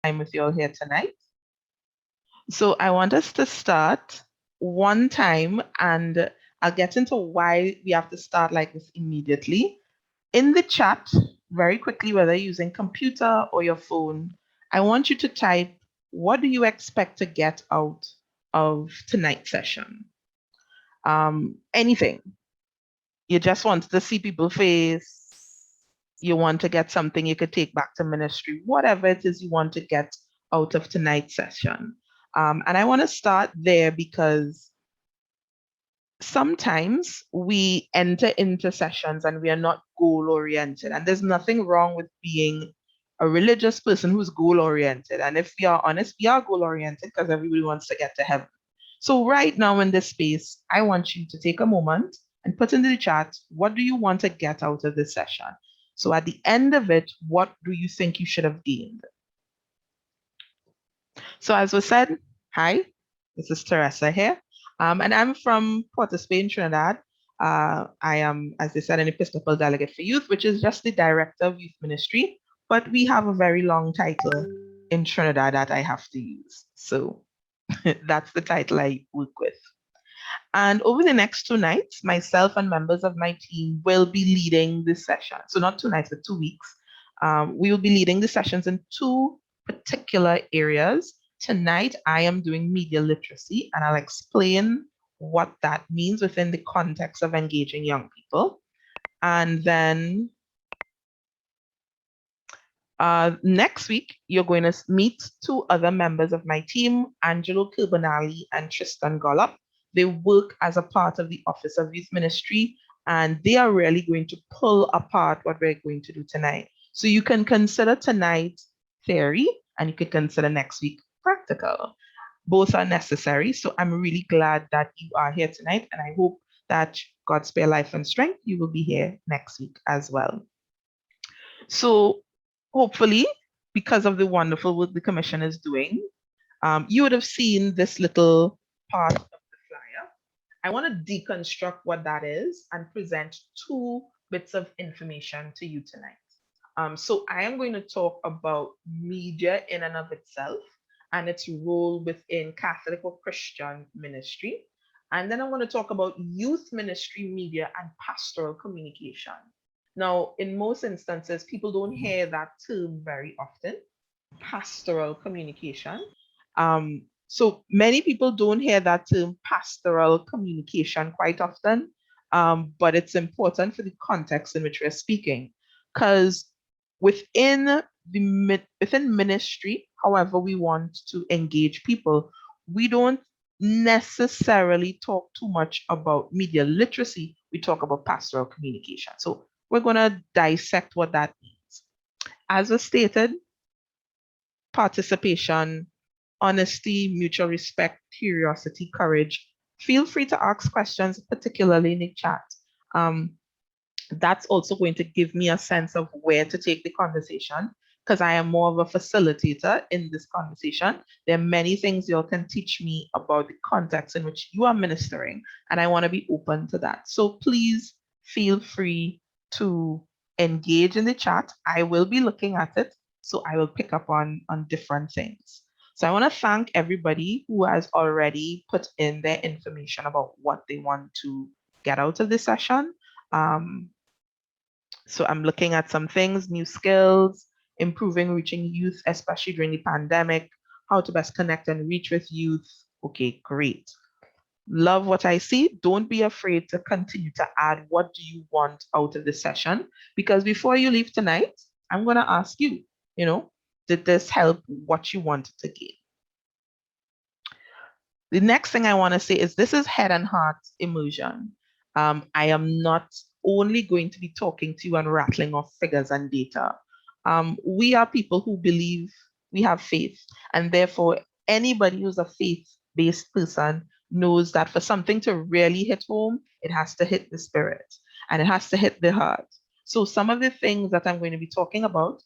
time with you all here tonight. So I want us to start one time, and I'll get into why we have to start like this immediately. In the chat, very quickly, whether you're using computer or your phone, I want you to type, what do you expect to get out of tonight's session? Anything. You just want to see people's face. You want to get something you could take back to ministry, whatever it is you want to get out of tonight's session. And I want to start there because sometimes we enter into sessions and we are not goal-oriented. And there's nothing wrong with being a religious person who's goal-oriented. And if we are honest, we are goal-oriented because everybody wants to get to heaven. So right now in this space, I want you to take a moment and put into the chat, what do you want to get out of this session? So at the end of it, what do you think you should have gained? So as was said, hi, this is Teresa here. And I'm from Port of Spain, Trinidad. I am, as they said, an Episcopal Delegate for Youth, which is just the Director of Youth Ministry, but we have a very long title in Trinidad that I have to use. So that's the title I work with. And over the next 2 nights, myself and members of my team will be leading this session. So not 2 nights, but 2 weeks. We will be leading the sessions in 2 particular areas. Tonight, I am doing media literacy, and I'll explain what that means within the context of engaging young people. And then next week, you're going to meet 2 other members of my team, Angelo Kirbonali and Tristan Gollop. They work as a part of the Office of Youth Ministry, and they are really going to pull apart what we're going to do tonight. So you can consider tonight theory, and you can consider next week practical. Both are necessary. So I'm really glad that you are here tonight, and I hope that God spare life and strength, you will be here next week as well. So hopefully, because of the wonderful work the Commission is doing, you would have seen this little part of the flyer. I want to deconstruct what that is and present 2 bits of information to you tonight. So I am going to talk about media in and of itself and its role within Catholic or Christian ministry. And then I'm going to talk about youth ministry, media, and pastoral communication. Now, in most instances, people don't hear that term very often, pastoral communication. So many people don't hear that term pastoral communication quite often, but it's important for the context in which we're speaking, because within ministry, however we want to engage people, we don't necessarily talk too much about media literacy. We talk about pastoral communication. So we're going to dissect what that means. As was stated, participation, honesty, mutual respect, curiosity, courage. Feel free to ask questions, particularly in the chat. That's also going to give me a sense of where to take the conversation, because I am more of a facilitator in this conversation. There are many things you all can teach me about the context in which you are ministering, and I want to be open to that. So please feel free to engage in the chat. I will be looking at it, so I will pick up on different things. So I want to thank everybody who has already put in their information about what they want to get out of this session. So I'm looking at some things: new skills, improving reaching youth, especially during the pandemic, how to best connect and reach with youth. Okay, great. Love what I see. Don't be afraid to continue to add what do you want out of this session, because before you leave tonight, I'm going to ask you, did this help what you wanted to gain? The next thing I want to say is this is head and heart immersion. I am not only going to be talking to you and rattling off figures and data. We are people who believe, we have faith, and therefore anybody who's a faith-based person knows that for something to really hit home, it has to hit the spirit and it has to hit the heart. So some of the things that I'm going to be talking about,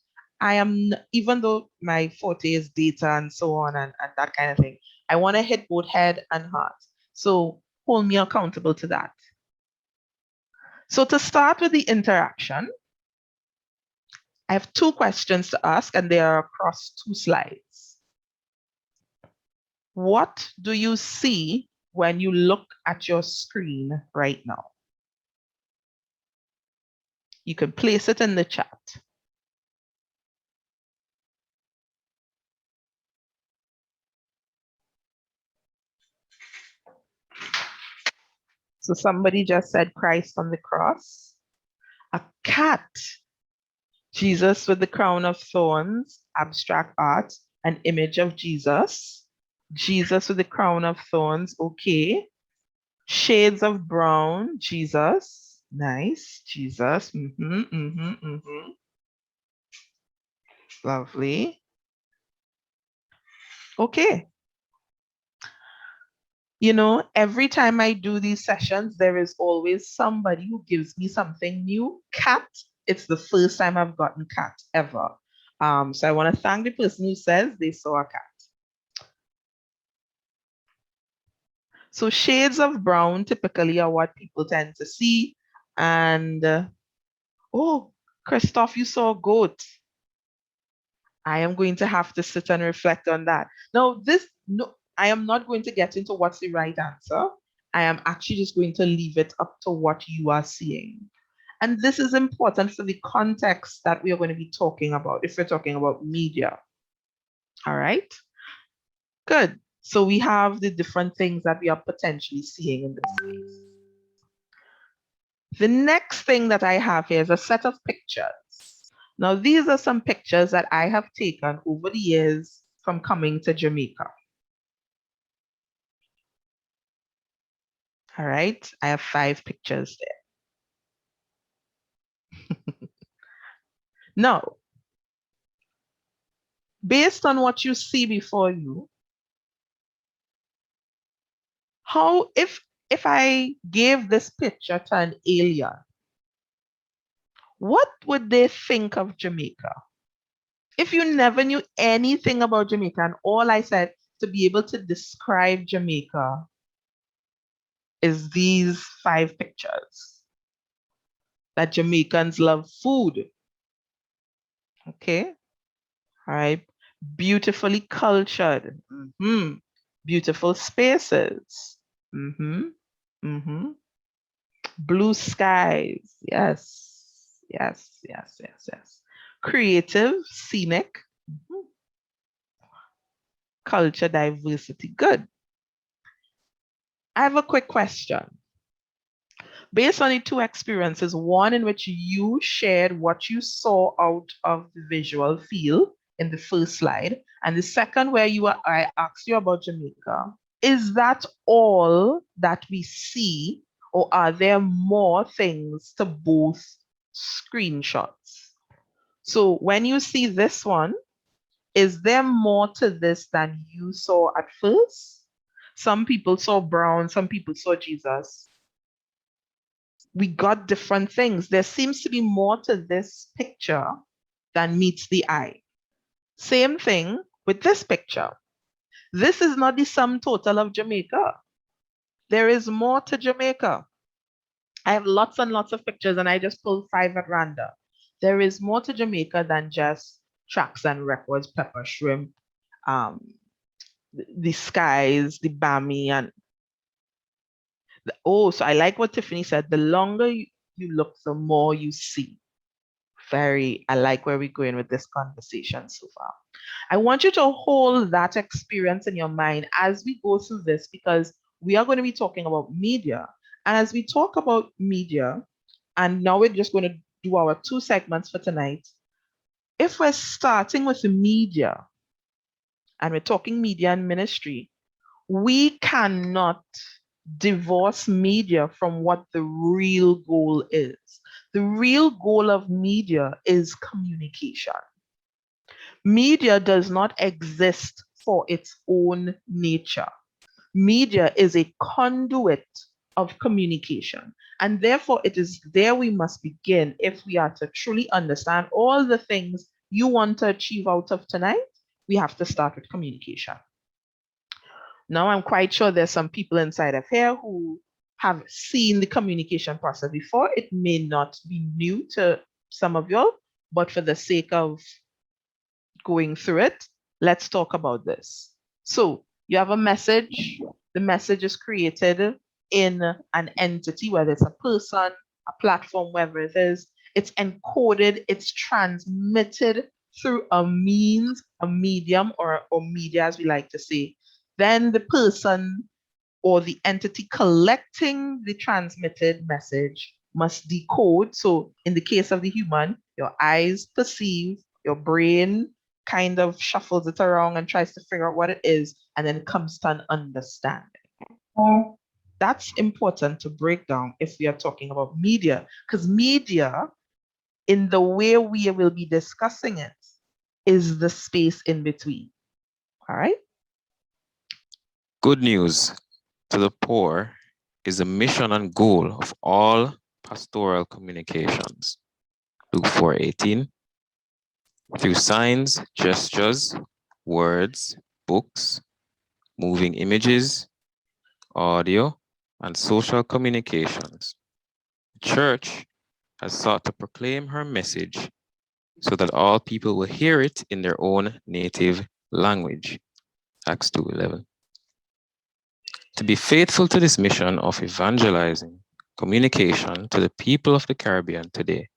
even though my forte is data and so on and that kind of thing, I want to hit both head and heart. So hold me accountable to that. So to start with the interaction, I have 2 questions to ask, and they are across 2 slides. What do you see when you look at your screen right now? You can place it in the chat. So somebody just said Christ on the cross. A cat. Jesus with the crown of thorns, abstract art, an image of Jesus. Jesus with the crown of thorns, okay. Shades of brown, Jesus. Nice, Jesus. Lovely. Okay. You know, every time I do these sessions, there is always somebody who gives me something new. Cat, it's the first time I've gotten cat ever. So I want to thank the person who says they saw a cat. So shades of brown typically are what people tend to see. And oh, Christoph, you saw a goat. I am going to have to sit and reflect on that. Now, no, I am not going to get into what's the right answer. I am actually just going to leave it up to what you are seeing. And this is important for the context that we are going to be talking about if we're talking about media. All right? Good. So we have the different things that we are potentially seeing in this case. The next thing that I have here is a set of pictures. Now, these are some pictures that I have taken over the years from coming to Jamaica. All right, I have 5 pictures there. Now, based on what you see before you, how if I gave this picture to an alien, what would they think of Jamaica? If you never knew anything about Jamaica and all I said to be able to describe Jamaica is these 5 pictures. That Jamaicans love food. Okay. All right. Beautifully cultured. Beautiful spaces. Blue skies. Yes. Yes. Yes. Yes. Yes. Creative, scenic. Culture diversity. Good. I have a quick question. Based on the 2 experiences, one in which you shared what you saw out of the visual field in the first slide, and the second where I asked you about Jamaica, is that all that we see, or are there more things to both screenshots? So when you see this one, is there more to this than you saw at first? Some people saw brown, some people saw Jesus. We got different things. There seems to be more to this picture than meets the eye. Same thing with this picture. This is not the sum total of Jamaica. There is more to Jamaica. I have lots and lots of pictures and I just pulled 5 at random. There is more to Jamaica than just tracks and records, pepper, shrimp, the skies, the bammy, and so I like what Tiffany said. The longer you look, the more you see. I like where we're going with this conversation so far. I want you to hold that experience in your mind as we go through this, because we are going to be talking about media. And as we talk about media, and now we're just going to do our 2 segments for tonight. If we're starting with the media, and we're talking media and ministry, we cannot divorce media from what the real goal is. The real goal of media is communication. Media does not exist for its own nature. Media is a conduit of communication. And therefore, it is there we must begin if we are to truly understand all the things you want to achieve out of tonight. We have to start with communication. Now, I'm quite sure there's some people inside of here who have seen the communication process before. It may not be new to some of y'all, but for the sake of going through it, let's talk about this. So you have a message. The message is created in an entity, whether it's a person, a platform, wherever it is. It's encoded, it's transmitted through a means, a medium, or media, as we like to say. Then the person or the entity collecting the transmitted message must decode. So, in the case of the human, your eyes perceive, your brain kind of shuffles it around and tries to figure out what it is, and then it comes to an understanding. That's important to break down if we are talking about media, because media, in the way we will be discussing it, is the space in between. All right? Good news to the poor is the mission and goal of all pastoral communications. Luke 4:18. Through signs, gestures, words, books, moving images, audio, and social communications, the Church has sought to proclaim her message so that all people will hear it in their own native language. Acts 2:11. To be faithful to this mission of evangelizing communication to the people of the Caribbean today,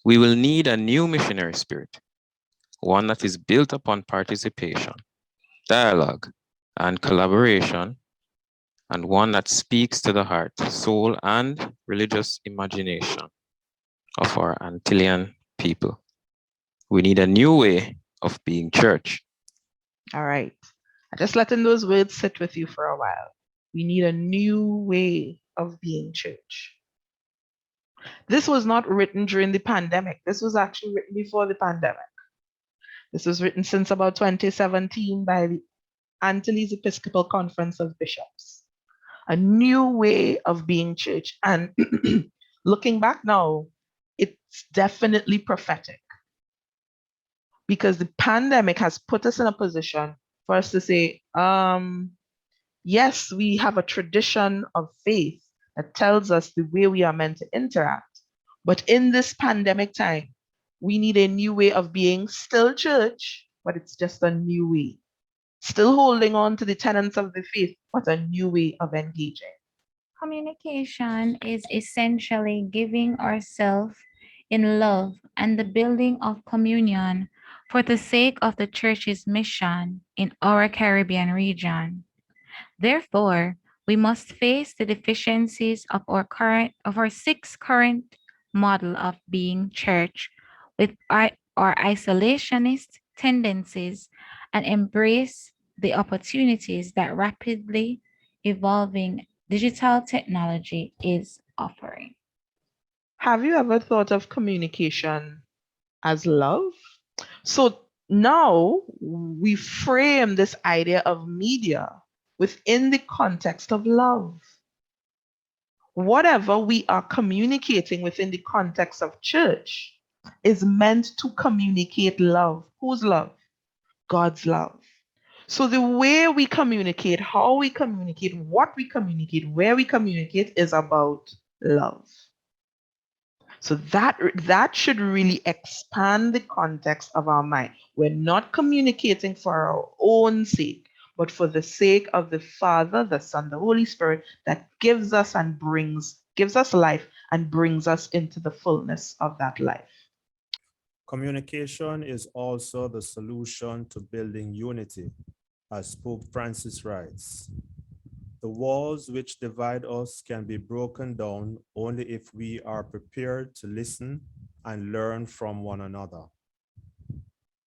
we will need a new missionary spirit, one that is built upon participation, dialogue, and collaboration, and one that speaks to the heart, soul, and religious imagination of our Antillean people. We need a new way of being church. All right. I'm just letting those words sit with you for a while. We need a new way of being church. This was not written during the pandemic. This was actually written before the pandemic. This was written since about 2017 by the Antilles Episcopal Conference of Bishops. A new way of being church. And looking back now, it's definitely prophetic because the pandemic has put us in a position for us to say, yes, we have a tradition of faith that tells us the way we are meant to interact. But in this pandemic time, we need a new way of being, still church, but it's just a new way. Still holding on to the tenets of the faith, but a new way of engaging. Communication is essentially giving ourselves in love and the building of communion for the sake of the Church's mission in our Caribbean region. Therefore, we must face the deficiencies of our six current model of being church with our isolationist tendencies and embrace the opportunities that rapidly evolving digital technology is offering. Have you ever thought of communication as love? So now we frame this idea of media within the context of love. Whatever we are communicating within the context of church is meant to communicate love. Whose love? God's love. So the way we communicate, how we communicate, what we communicate, where we communicate is about love. So that should really expand the context of our mind. We're not communicating for our own sake, but for the sake of the Father, the Son, the Holy Spirit that gives us life and brings us into the fullness of that life. Communication is also the solution to building unity, as Pope Francis writes. The walls which divide us can be broken down only if we are prepared to listen and learn from one another.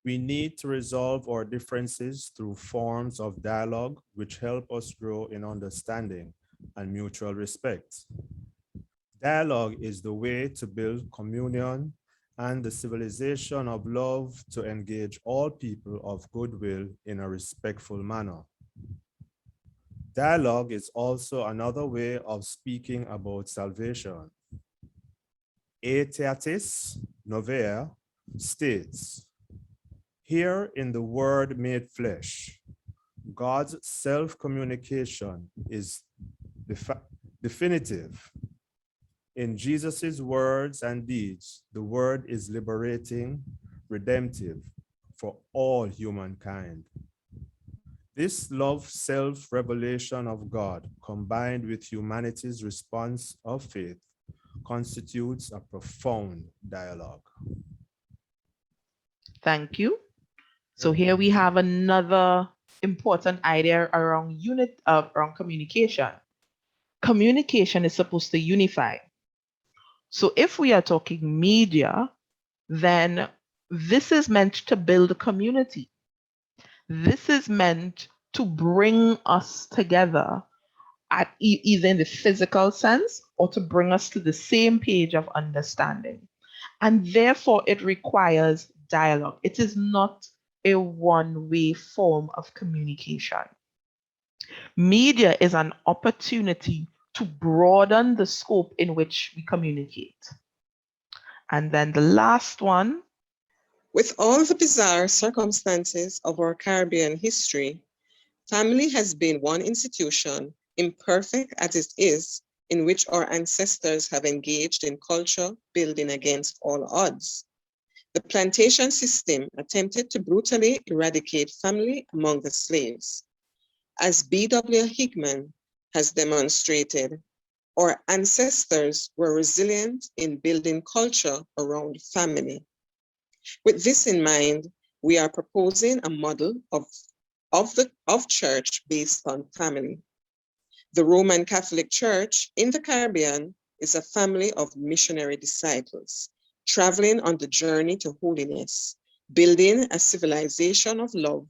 We need to resolve our differences through forms of dialogue which help us grow in understanding and mutual respect. Dialogue is the way to build communion and the civilization of love to engage all people of goodwill in a respectful manner. Dialogue is also another way of speaking about salvation. Aeteatis Novea states, here in the Word made flesh, God's self-communication is definitive. In Jesus' words and deeds, the word is liberating, redemptive for all humankind. This love self-revelation of God, combined with humanity's response of faith, constitutes a profound dialogue. Thank you. So here we have another important idea around around communication. Communication is supposed to unify. So if we are talking media, then this is meant to build a community. This is meant to bring us together at either in the physical sense or to bring us to the same page of understanding. And therefore, it requires dialogue. It is not a one-way form of communication. Media is an opportunity to broaden the scope in which we communicate. And then the last one. With all the bizarre circumstances of our Caribbean history, family has been one institution, imperfect as it is, in which our ancestors have engaged in culture building against all odds. The plantation system attempted to brutally eradicate family among the slaves. As B.W. Hickman has demonstrated, our ancestors were resilient in building culture around family. With this in mind, we are proposing a model of church based on family. The Roman Catholic Church in the Caribbean is a family of missionary disciples, traveling on the journey to holiness, building a civilization of love,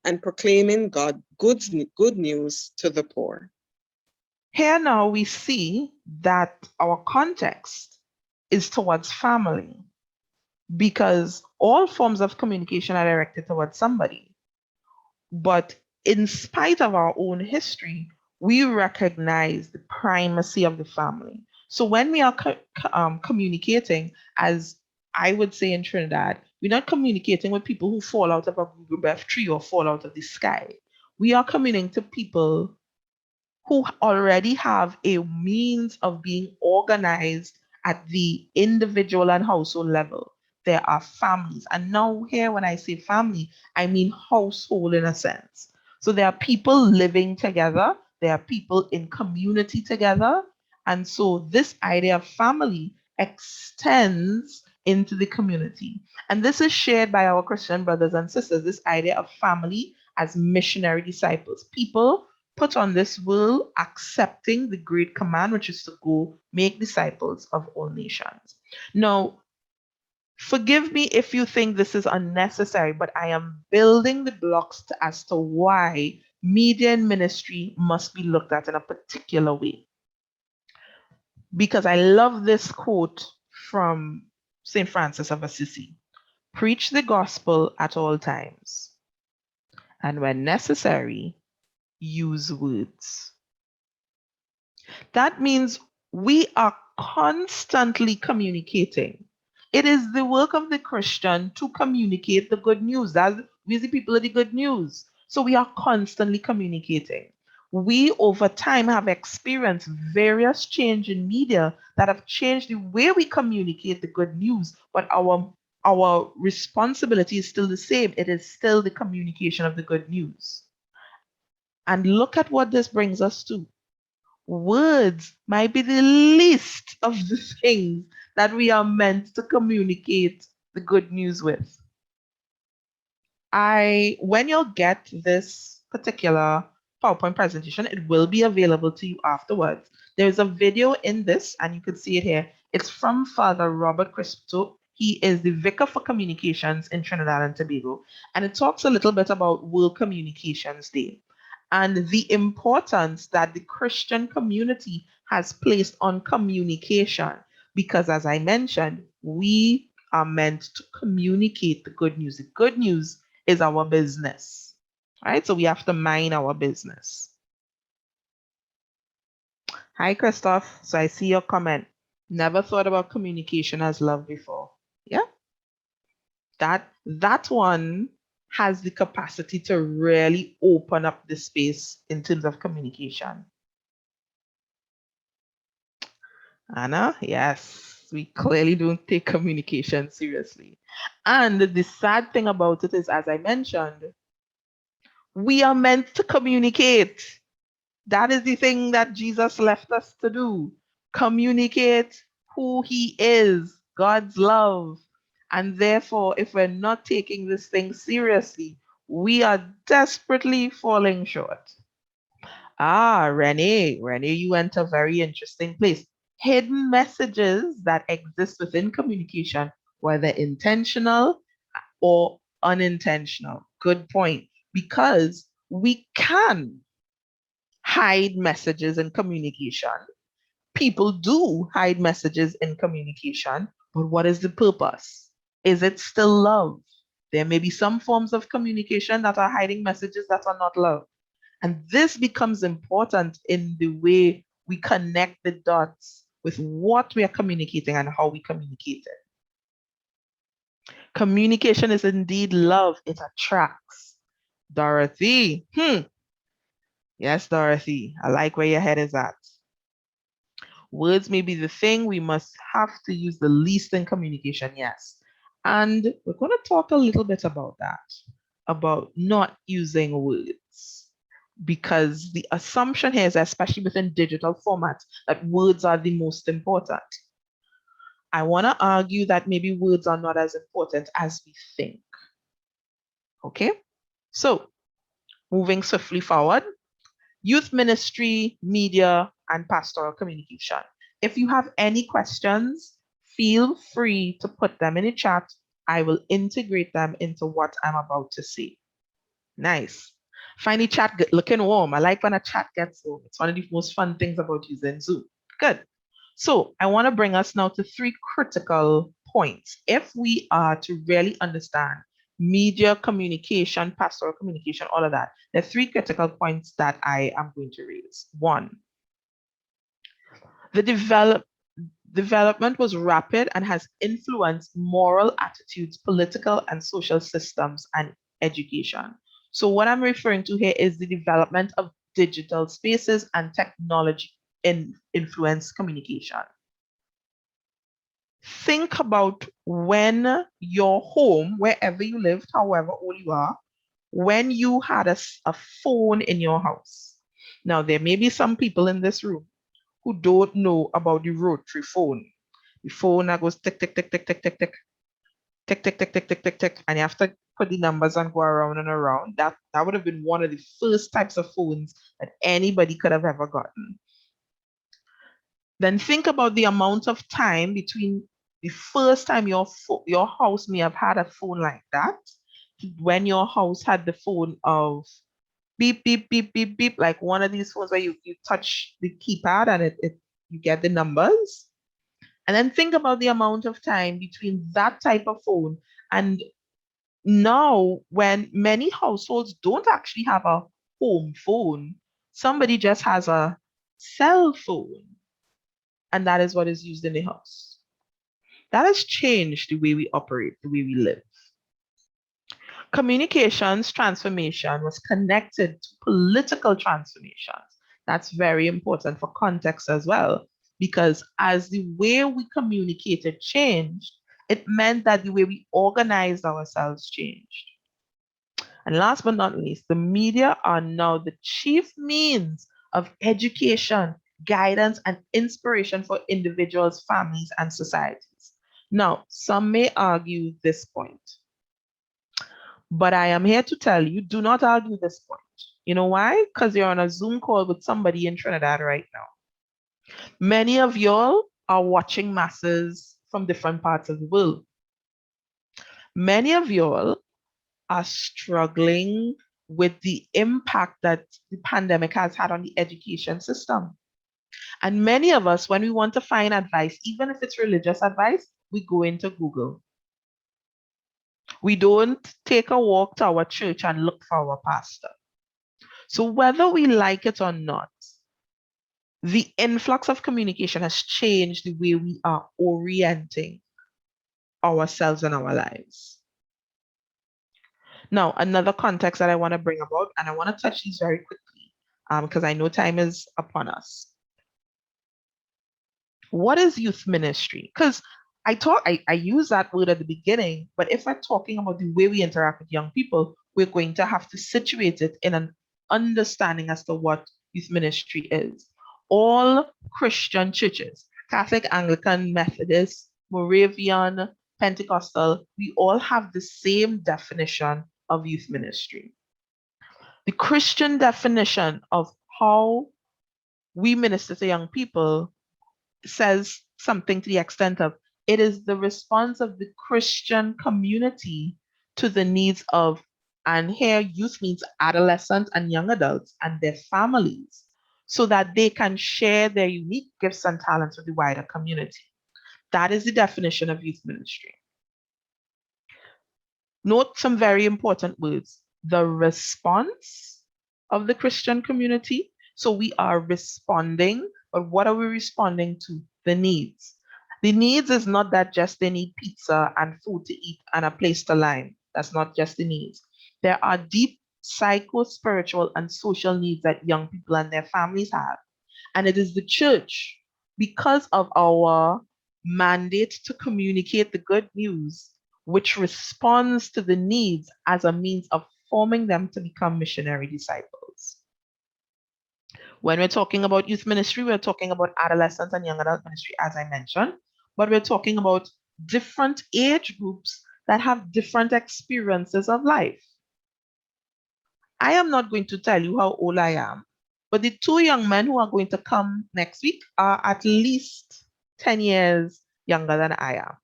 and proclaiming good news to the poor. Here now we see that our context is towards family, because all forms of communication are directed towards somebody. But in spite of our own history, we recognize the primacy of the family. So when we are communicating, as I would say in Trinidad, we're not communicating with people who fall out of a Google Earth tree or fall out of the sky. We are communicating to people who already have a means of being organized at the individual and household level. There are families. And now here, when I say family, I mean household in a sense. So there are people living together. There are people in community together. And so this idea of family extends into the community. And this is shared by our Christian brothers and sisters, this idea of family as missionary disciples, people put on this world accepting the great command, which is to go make disciples of all nations. Now, forgive me if you think this is unnecessary, but I am building the blocks as to why media and ministry must be looked at in a particular way. Because I love this quote from St. Francis of Assisi: preach the gospel at all times, and when necessary, use words. That means we are constantly communicating. It is the work of the Christian to communicate the good news. That we the people of the good news. So we are constantly communicating. We over time have experienced various change in media that have changed the way we communicate the good news, but our responsibility is still the same. It is still the communication of the good news. And look at what this brings us to. Words might be the least of the things that we are meant to communicate the good news with. When you'll get this particular PowerPoint presentation, it will be available to you afterwards. There's a video in this, and you can see it here. It's from Father Robert Crispto. He is the Vicar for Communications in Trinidad and Tobago, and it talks a little bit about World Communications Day and the importance that the Christian community has placed on communication. Because as I mentioned, we are meant to communicate the good news. The good news is our business, right? So we have to mind our business. Hi, Christoph. So I see your comment. Never thought about communication as love before. Yeah. That one has the capacity to really open up the space in terms of communication. Anna, yes, we clearly don't take communication seriously. And the sad thing about it is, as I mentioned, we are meant to communicate. That is the thing that Jesus left us to do. Communicate who he is, God's love. And therefore, if we're not taking this thing seriously, we are desperately falling short. Ah, Renee, you went a very interesting place. Hidden messages that exist within communication, whether intentional or unintentional. Good point. Because we can hide messages in communication. People do hide messages in communication, but what is the purpose? Is it still love? There may be some forms of communication that are hiding messages that are not love. And this becomes important in the way we connect the dots with what we are communicating and how we communicate it. Communication is indeed love. It attracts. Dorothy. Yes, Dorothy. I like where your head is at. Words may be the thing we must have to use the least in communication, yes. And we're going to talk a little bit about that, about not using words. Because the assumption here is, especially within digital formats, that words are the most important. I want to argue that maybe words are not as important as we think. Okay? So, moving swiftly forward, youth ministry, media, and pastoral communication. If you have any questions, feel free to put them in the chat. I will integrate them into what I'm about to say. Nice. Finally, chat looking warm. I like when a chat gets warm. It's one of the most fun things about using Zoom. Good. So I want to bring us now to 3 critical points. If we are to really understand media communication, pastoral communication, all of that, there are 3 critical points that I am going to raise. 1, the development was rapid and has influenced moral attitudes, political and social systems, and education. So what I'm referring to here is the development of digital spaces and technology influence communication. Think about when your home, wherever you lived, however old you are, when you had a phone in your house. Now, there may be some people in this room who don't know about the rotary phone. The phone that goes tick, tick, tick, tick, tick, tick, tick, tick, tick, tick, tick, tick, tick, tick, and you have to put the numbers and go around and around. That would have been one of the first types of phones that anybody could have ever gotten. Then think about the amount of time between the first time your house may have had a phone like that, when your house had the phone of beep, beep, beep, beep, beep, like one of these phones where you touch the keypad and you get the numbers. And then think about the amount of time between that type of phone and now, when many households don't actually have a home phone, somebody just has a cell phone, and that is what is used in the house. That has changed the way we operate, the way we live. Communications transformation was connected to political transformations. That's very important for context as well, because as the way we communicated changed, it meant that the way we organized ourselves changed. And last but not least, the media are now the chief means of education, guidance, and inspiration for individuals, families, and societies. Now, some may argue this point, but I am here to tell you, do not argue this point. You know why? Because you're on a Zoom call with somebody in Trinidad right now. Many of y'all are watching masses from different parts of the world. Many of y'all are struggling with the impact that the pandemic has had on the education system. And many of us, when we want to find advice, even if it's religious advice, we go into Google. We don't take a walk to our church and look for our pastor. So whether we like it or not, the influx of communication has changed the way we are orienting ourselves and our lives. Now, another context that I want to bring about, and I want to touch these very quickly because I know time is upon us. What is youth ministry? Because I use that word at the beginning, but if we're talking about the way we interact with young people, we're going to have to situate it in an understanding as to what youth ministry is. All Christian churches, Catholic, Anglican, Methodist, Moravian, Pentecostal, we all have the same definition of youth ministry. The Christian definition of how we minister to young people says something to the extent of it is the response of the Christian community to the needs of, and here youth means adolescents and young adults and their families, so that they can share their unique gifts and talents with the wider community. That is the definition of youth ministry. Note some very important words. The response of the Christian community. So we are responding, but what are we responding to? The needs. The needs is not that just they need pizza and food to eat and a place to lie. That's not just the needs. There are deep psycho-spiritual and social needs that young people and their families have. And it is the church, because of our mandate to communicate the good news, which responds to the needs as a means of forming them to become missionary disciples. When we're talking about youth ministry, we're talking about adolescent and young adult ministry, as I mentioned, but we're talking about different age groups that have different experiences of life. I am not going to tell you how old I am, but the two young men who are going to come next week are at least 10 years younger than I am.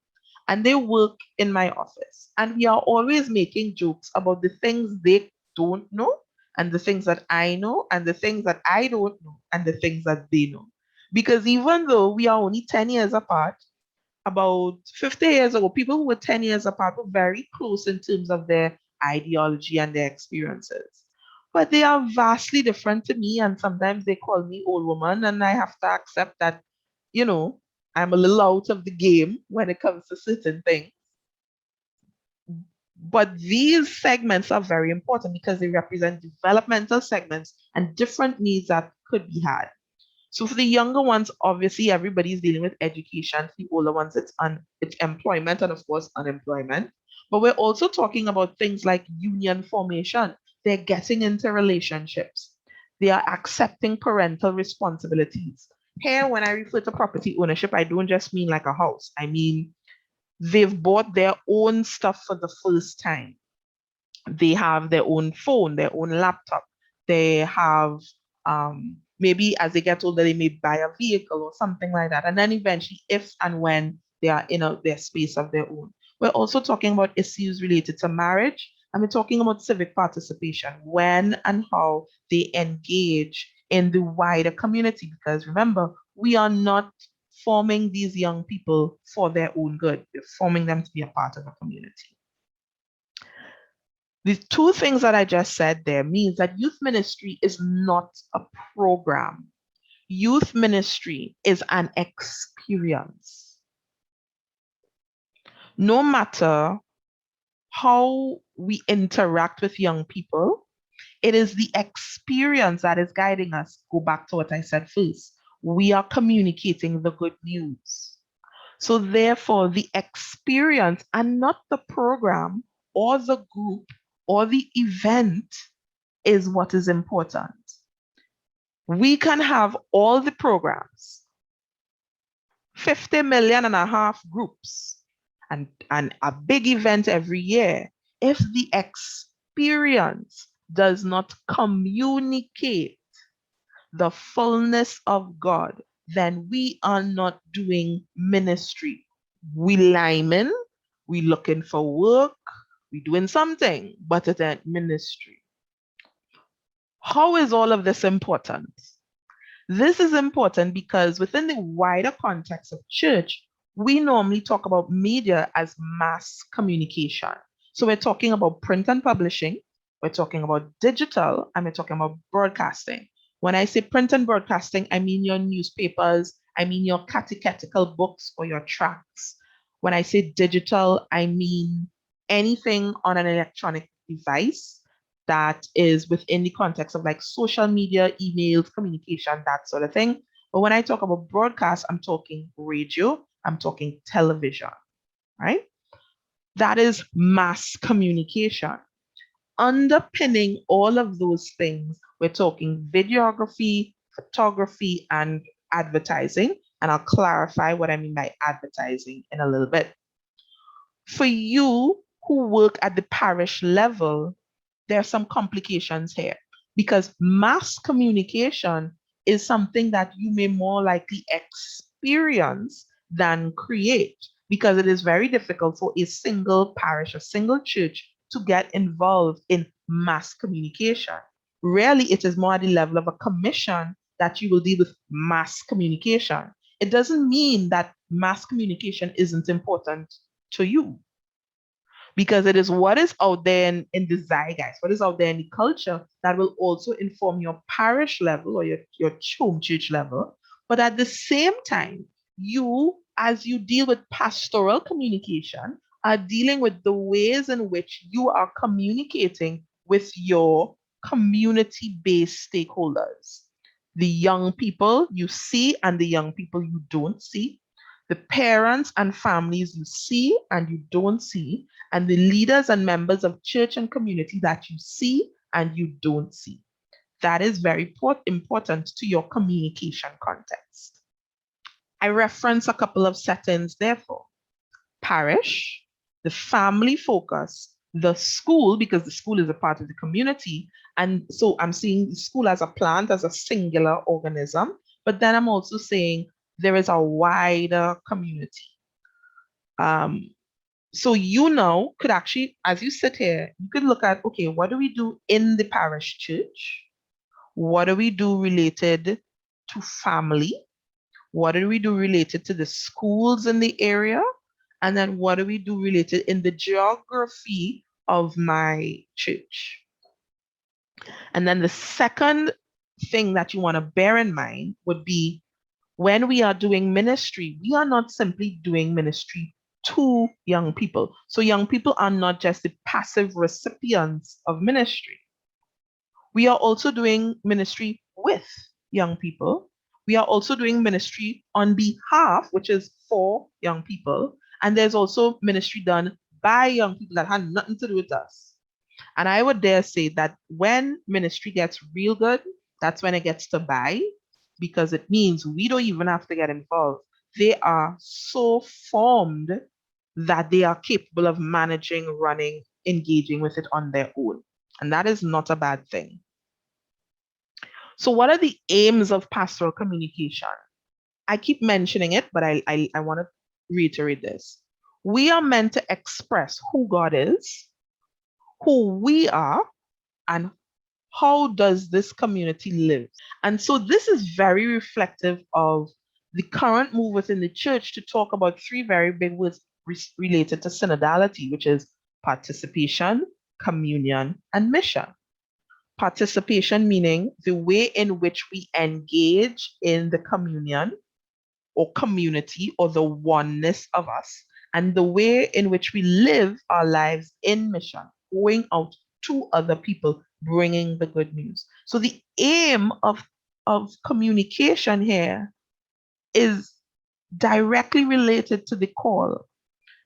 And they work in my office. And we are always making jokes about the things they don't know, and the things that I know, and the things that I don't know, and the things that they know. Because even though we are only 10 years apart, about 50 years ago, people who were 10 years apart were very close in terms of their ideology and their experiences. But they are vastly different to me, and sometimes they call me old woman, and I have to accept that, you know, I'm a little out of the game when it comes to certain things. But these segments are very important because they represent developmental segments and different needs that could be had. So for the younger ones, obviously everybody's dealing with education. For the older ones, it's employment and of course unemployment. But we're also talking about things like union formation. They're getting into relationships. They are accepting parental responsibilities. Here, when I refer to property ownership, I don't just mean like a house. I mean, they've bought their own stuff for the first time. They have their own phone, their own laptop. They have, maybe as they get older, they may buy a vehicle or something like that. And then eventually, if and when they are in their space of their own. We're also talking about issues related to marriage, and we're talking about civic participation, when and how they engage in the wider community. Because remember, we are not forming these young people for their own good. We're forming them to be a part of a community. The two things that I just said there means that youth ministry is not a program. Youth ministry is an experience. No matter how we interact with young people, it is the experience that is guiding us. Go back to what I said first. We are communicating the good news. So therefore, the experience and not the program or the group or the event is what is important. We can have all the programs, 50 million and a half groups, and a big event every year. If the experience does not communicate the fullness of God, then we are not doing ministry. We liming, we looking for work, we doing something, but it ain't ministry. How is all of this important? This is important because within the wider context of church, we normally talk about media as mass communication. So we're talking about print and publishing, we're talking about digital, and we're talking about broadcasting. When I say print and broadcasting, I mean your newspapers, I mean your catechetical books or your tracts. When I say digital, I mean anything on an electronic device that is within the context of like social media, emails, communication, that sort of thing. But when I talk about broadcast, I'm talking radio, I'm talking television, right? That is mass communication. Underpinning all of those things, we're talking videography, photography, and advertising. And I'll clarify what I mean by advertising in a little bit. For you who work at the parish level, there are some complications here because mass communication is something that you may more likely experience than create because it is very difficult for a single parish, a single church to get involved in mass communication. Rarely it is more at the level of a commission that you will deal with mass communication. It doesn't mean that mass communication isn't important to you because it is what is out there in the zeitgeist, what is out there in the culture that will also inform your parish level or your home church level. But at the same time, you, as you deal with pastoral communication, are dealing with the ways in which you are communicating with your community-based stakeholders. The young people you see and the young people you don't see, the parents and families you see and you don't see, and the leaders and members of church and community that you see and you don't see. That is very important to your communication context. I reference a couple of settings, therefore. Parish, the family focus, the school, because the school is a part of the community. And so I'm seeing the school as a plant, as a singular organism, but then I'm also saying there is a wider community. So you now could actually, as you sit here, you could look at, okay, what do we do in the parish church? What do we do related to family? What do we do related to the schools in the area? And then what do we do related in the geography of my church? And then the second thing that you want to bear in mind would be when we are doing ministry, we are not simply doing ministry to young people. So young people are not just the passive recipients of ministry. We are also doing ministry with young people. We are also doing ministry on behalf, which is for young people. And there's also ministry done by young people that had nothing to do with us. And I would dare say that when ministry gets real good, that's when it gets to buy, because it means we don't even have to get involved. They are so formed that they are capable of managing, running, engaging with it on their own. And that is not a bad thing. So what are the aims of pastoral communication? I keep mentioning it, but I want to reiterate this. We are meant to express who God is, who we are, and how does this community live? And so this is very reflective of the current move within the church to talk about three very big words related to synodality, which is participation, communion, and mission. Participation meaning the way in which we engage in the communion or community or the oneness of us, and the way in which we live our lives in mission, going out to other people, bringing the good news. So the aim of communication here is directly related to the call.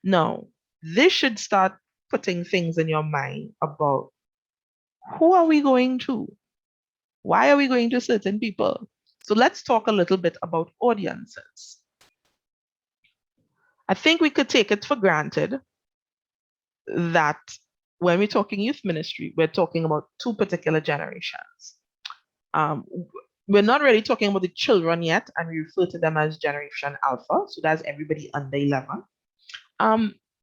Now, this should start putting things in your mind about who are we going to? Why are we going to certain people? So let's talk a little bit about audiences. I think we could take it for granted that when we're talking youth ministry, we're talking about two particular generations. We're not really talking about the children yet, and we refer to them as Generation Alpha. So that's everybody under 11.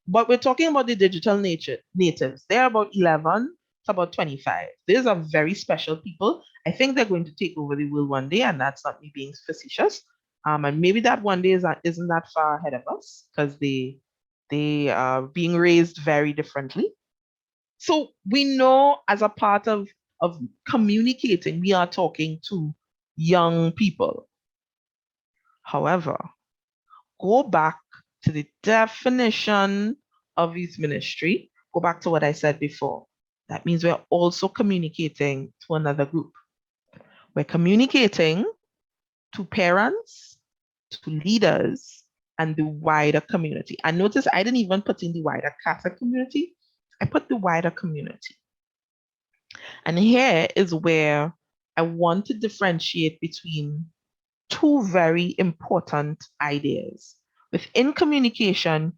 But we're talking about the digital natives. They're about 11 to about 25. These are very special people. I think they're going to take over the world one day, and that's not me being facetious. And maybe that one day isn't that far ahead of us because they are being raised very differently. So we know as a part of communicating, we are talking to young people. However, go back to the definition of youth ministry. Go back to what I said before. That means we're also communicating to another group. We're communicating to parents, to leaders, and the wider community. And notice I didn't even put in the wider Catholic community. I put the wider community. And here is where I want to differentiate between two very important ideas. Within communication,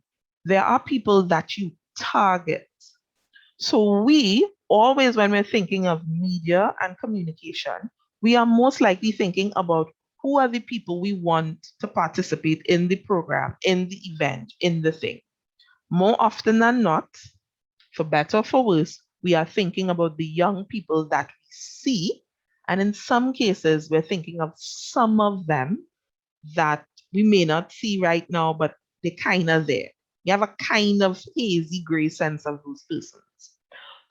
there are people that you target. So we always, when we're thinking of media and communication, we are most likely thinking about who are the people we want to participate in the program, in the event, in the thing. More often than not, for better or for worse, we are thinking about the young people that we see. And in some cases, we're thinking of some of them that we may not see right now, but they're kind of there. You have a kind of hazy gray sense of those persons.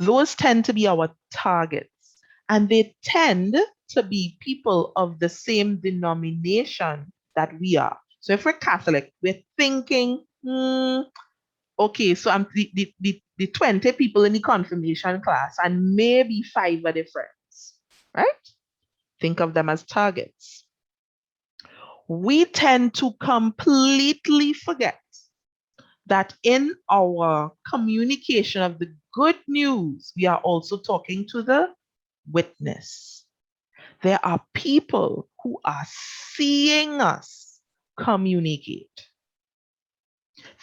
Those tend to be our targets, and they tend to be people of the same denomination that we are. So if we're Catholic, we're thinking, okay, so I'm the 20 people in the confirmation class, and maybe 5 are their friends, right? Think of them as targets. We tend to completely forget that in our communication of the good news, we are also talking to the witness. There are people who are seeing us communicate.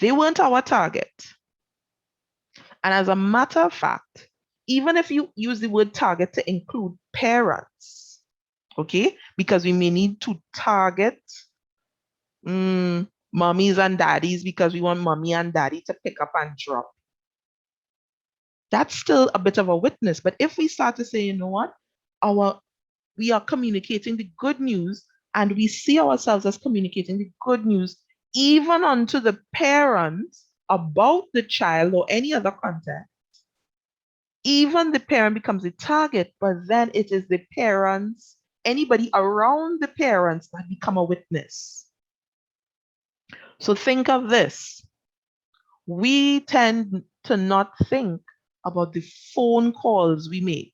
They weren't our target. And as a matter of fact, even if you use the word target to include parents, okay, because we may need to target mommies and daddies because we want mommy and daddy to pick up and drop. That's still a bit of a witness. But if we start to say, you know what, we are communicating the good news, and we see ourselves as communicating the good news even unto the parents about the child or any other content, even the parent becomes a target, but then it is the parents, anybody around the parents, that become a witness. So think of this. We tend to not think about the phone calls we make.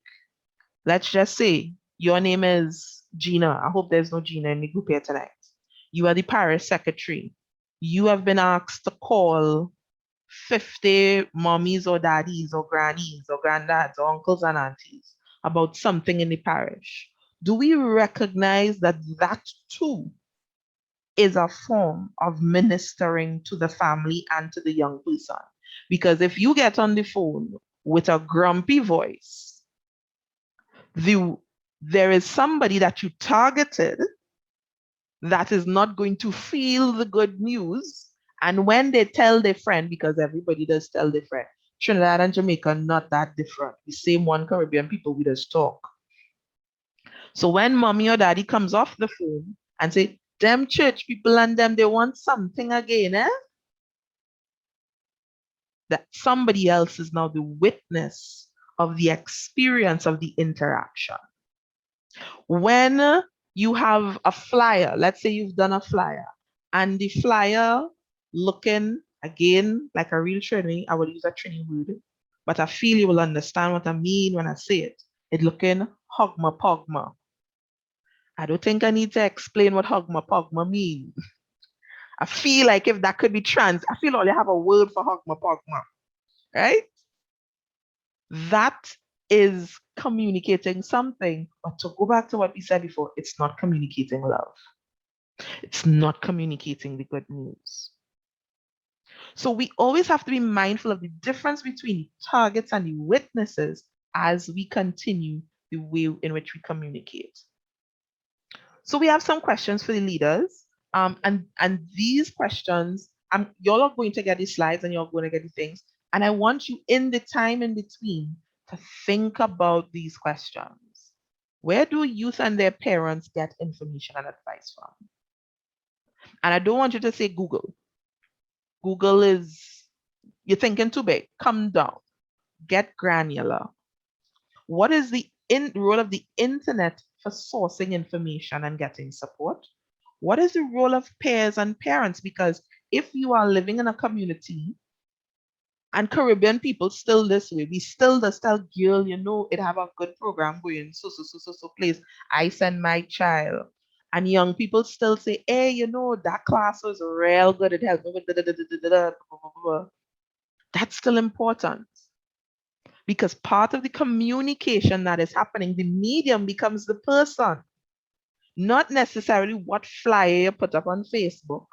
Let's just say your name is Gina. I hope there's no Gina in the group here tonight. You are the parish secretary. You have been asked to call 50 mommies or daddies or grannies or granddads or uncles and aunties about something in the parish. Do we recognize that that too is a form of ministering to the family and to the young person? Because if you get on the phone with a grumpy voice, there is somebody that you targeted that is not going to feel the good news. And when they tell their friend, because everybody does tell their friend, Trinidad and Jamaica not that different. The same one Caribbean people, we just talk. So when mommy or daddy comes off the phone and say, them church people and them, they want something again, that somebody else is now the witness of the experience of the interaction. When you have a flyer, let's say you've done a flyer, and the flyer looking, again, like a real Trini, I will use a Trini word, but I feel you will understand what I mean when I say it. It looking hogma pogma. I don't think I need to explain what hogma pogma means. I feel like if that could be I feel all you have a word for hogma pogma, right? That is communicating something, but to go back to what we said before, it's not communicating love. It's not communicating the good news. So we always have to be mindful of the difference between the targets and the witnesses as we continue the way in which we communicate. So we have some questions for the leaders. And these questions, y'all are going to get the slides and you're going to get the things. And I want you in the time in between to think about these questions. Where do youth and their parents get information and advice from? And I don't want you to say Google. Google is, you're thinking too big. Come down. Get granular. What is the role of the internet for sourcing information and getting support? What is the role of peers and parents? Because if you are living in a community, and Caribbean people still this way, we still just tell girl, you know, it have a good program going, so place. I send my child. And young people still say, hey, you know, that class was real good. It helped me with da, da, da, da, da, da, da, blah, blah, blah. That's still important because part of the communication that is happening, the medium becomes the person, not necessarily what flyer you put up on Facebook.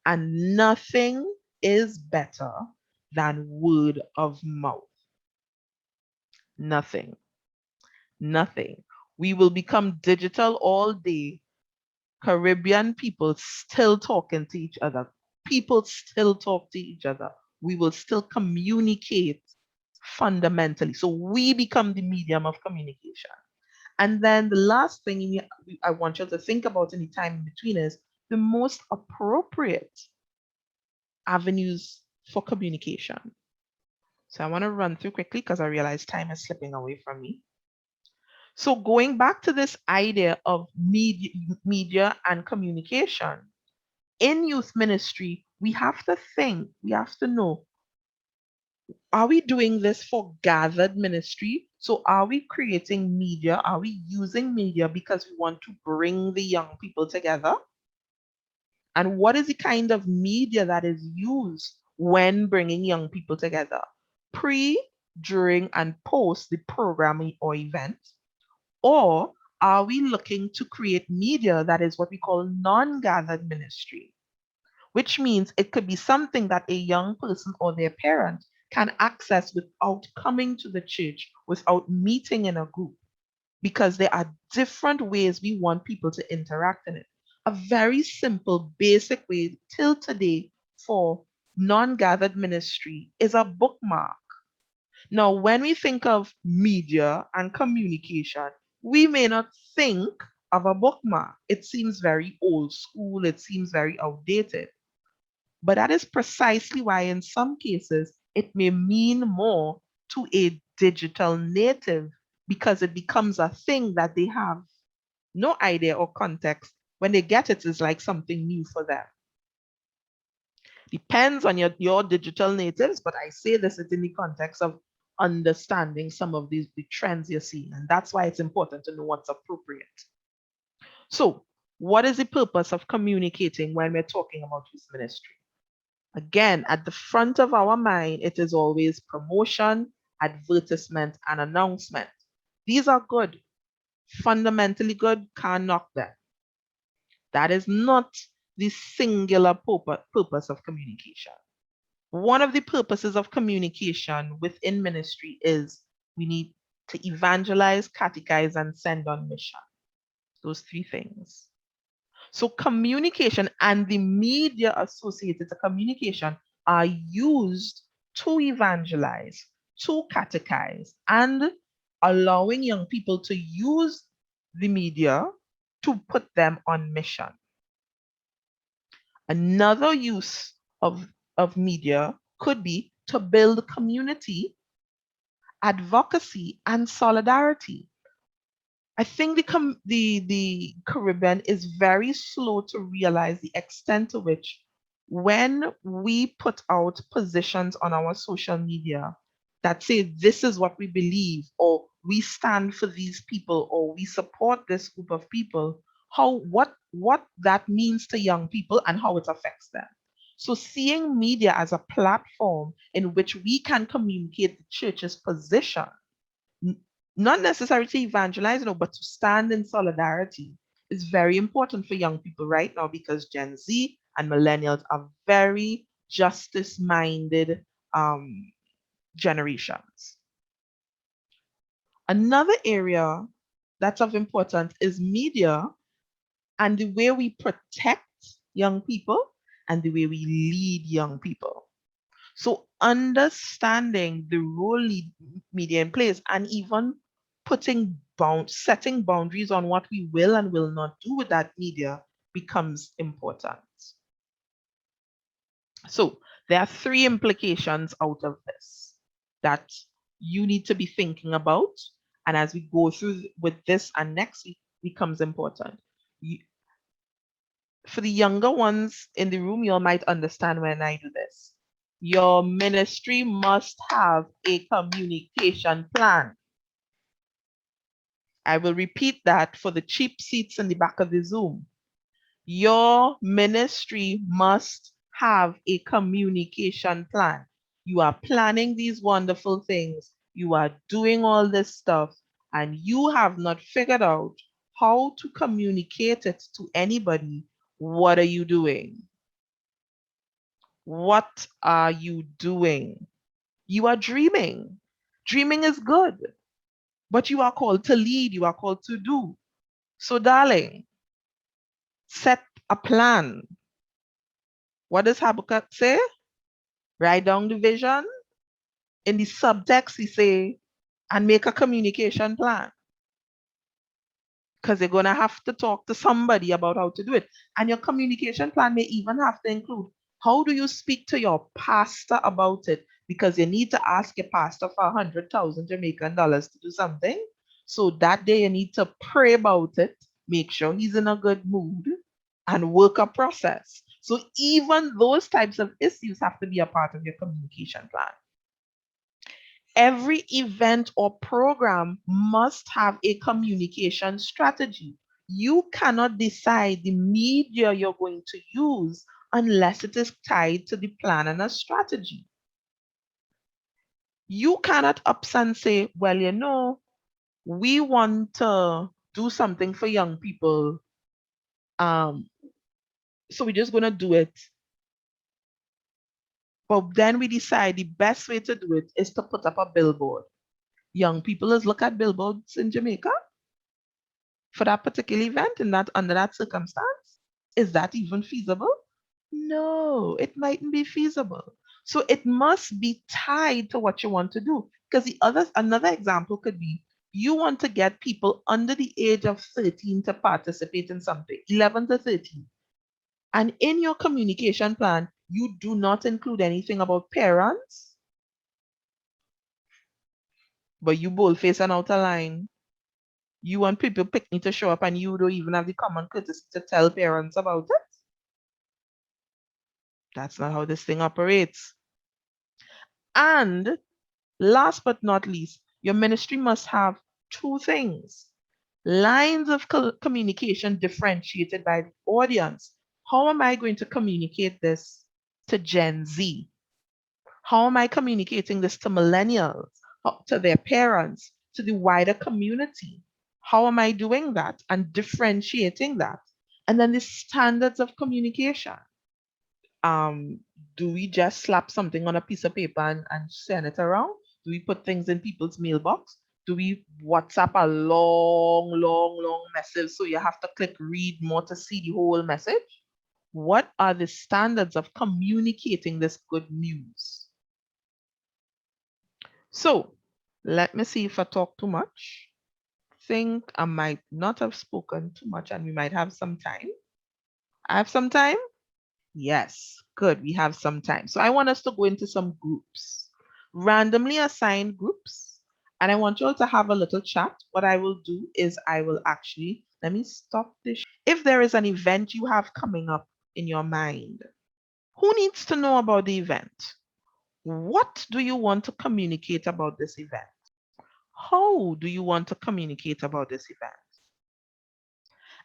And nothing is better than word of mouth. Nothing. Nothing. We will become digital all day. Caribbean people still talking to each other. People still talk to each other. We will still communicate fundamentally. So we become the medium of communication. And then the last thing I want you to think about in the time in between is the most appropriate avenues for communication. So I want to run through quickly because I realize time is slipping away from me. So going back to this idea of media and communication, in youth ministry, we have to think, we have to know, are we doing this for gathered ministry? So are we creating media? Are we using media because we want to bring the young people together? And what is the kind of media that is used when bringing young people together? Pre, during, and post the program or event? Or are we looking to create media that is what we call non-gathered ministry? Which means it could be something that a young person or their parent can access without coming to the church, without meeting in a group, because there are different ways we want people to interact in it. A very simple, basic way till today for non-gathered ministry is a bookmark. Now, when we think of media and communication, we may not think of a bookmark. It seems very old school, it seems very outdated. But that is precisely why, in some cases, it may mean more to a digital native because it becomes a thing that they have no idea or context. When they get it, it's like something new for them. Depends on your digital natives, but I say this in the context of understanding some of the trends you're seeing. And that's why it's important to know what's appropriate. So, what is the purpose of communicating when we're talking about youth ministry? Again, at the front of our mind, it is always promotion, advertisement, and announcement. These are good, fundamentally good, can't knock them. That is not the singular purpose of communication. One of the purposes of communication within ministry is we need to evangelize, catechize, and send on mission. Those three things. So communication and the media associated to communication are used to evangelize, to catechize, and allowing young people to use the media to put them on mission. Another use of media could be to build community, advocacy, and solidarity. I think the Caribbean is very slow to realize the extent to which when we put out positions on our social media that say this is what we believe, or we stand for these people, or we support this group of people, what that means to young people and how it affects them. So seeing media as a platform in which we can communicate the church's position, not necessarily to evangelize, but to stand in solidarity is very important for young people right now because Gen Z and millennials are very justice-minded generations. Another area that's of importance is media and the way we protect young people and the way we lead young people. So understanding the role media plays and even setting boundaries on what we will and will not do with that media becomes important. So there are three implications out of this that you need to be thinking about. And as we go through with this and next week becomes important. For the younger ones in the room, you all might understand when I do this. Your ministry must have a communication plan. I will repeat that for the cheap seats in the back of the Zoom. Your ministry must have a communication plan. You are planning these wonderful things. You are doing all this stuff, and you have not figured out how to communicate it to anybody. What are you doing? What are you doing? You are dreaming. Dreaming is good, but you are called to lead. You are called to do. So, darling, set a plan. What does Habakkuk say? Write down the vision. In the subtext, he say, and make a communication plan. Because you're going to have to talk to somebody about how to do it. And your communication plan may even have to include, how do you speak to your pastor about it? Because you need to ask your pastor for 100,000 Jamaican dollars to do something. So that day you need to pray about it, make sure he's in a good mood, and work a process. So even those types of issues have to be a part of your communication plan. Every event or program must have a communication strategy. You cannot decide the media you're going to use unless it is tied to the plan and a strategy. You cannot ups and say, well, you know, we want to do something for young people. So we're just going to do it. But then we decide the best way to do it is to put up a billboard. Young people is look at billboards in Jamaica for that particular event and that under that circumstance. Is that even feasible? No, it mightn't be feasible. So it must be tied to what you want to do. Because another example could be you want to get people under the age of 13 to participate in something, 11 to 13. And in your communication plan, you do not include anything about parents, but you boldface and out of line. You want people picnic to show up and you don't even have the common courtesy to tell parents about it. That's not how this thing operates. And last but not least, your ministry must have two things. Lines of communication differentiated by the audience. How am I going to communicate this to Gen Z? How am I communicating this to millennials, to their parents, to the wider community? How am I doing that and differentiating that? And then the standards of communication. Do we just slap something on a piece of paper and send it around? Do we put things in people's mailbox? Do we WhatsApp a long message so you have to click read more to see the whole message? What are the standards of communicating this good news? So let me see if I talk too much. Think I might not have spoken too much and we might have some time. I have some time? Yes, good. We have some time. So I want us to go into some groups, randomly assigned groups. And I want you all to have a little chat. What I will do is I will actually, let me stop this. If there is an event you have coming up in your mind, who needs to know about the event? What do you want to communicate about this event? How do you want to communicate about this event?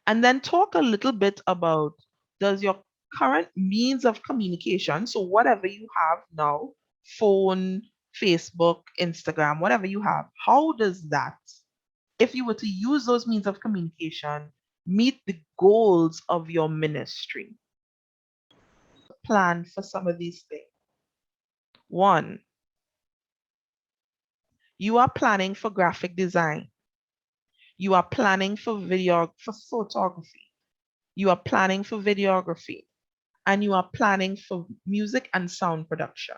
And then talk a little bit about, does your current means of communication, so whatever you have now, phone, Facebook, Instagram, whatever you have, how does that, if you were to use those means of communication, meet the goals of your ministry? Plan for some of these things. 1, you are planning for graphic design. You are planning for photography. You are planning for videography. And you are planning for music and sound production.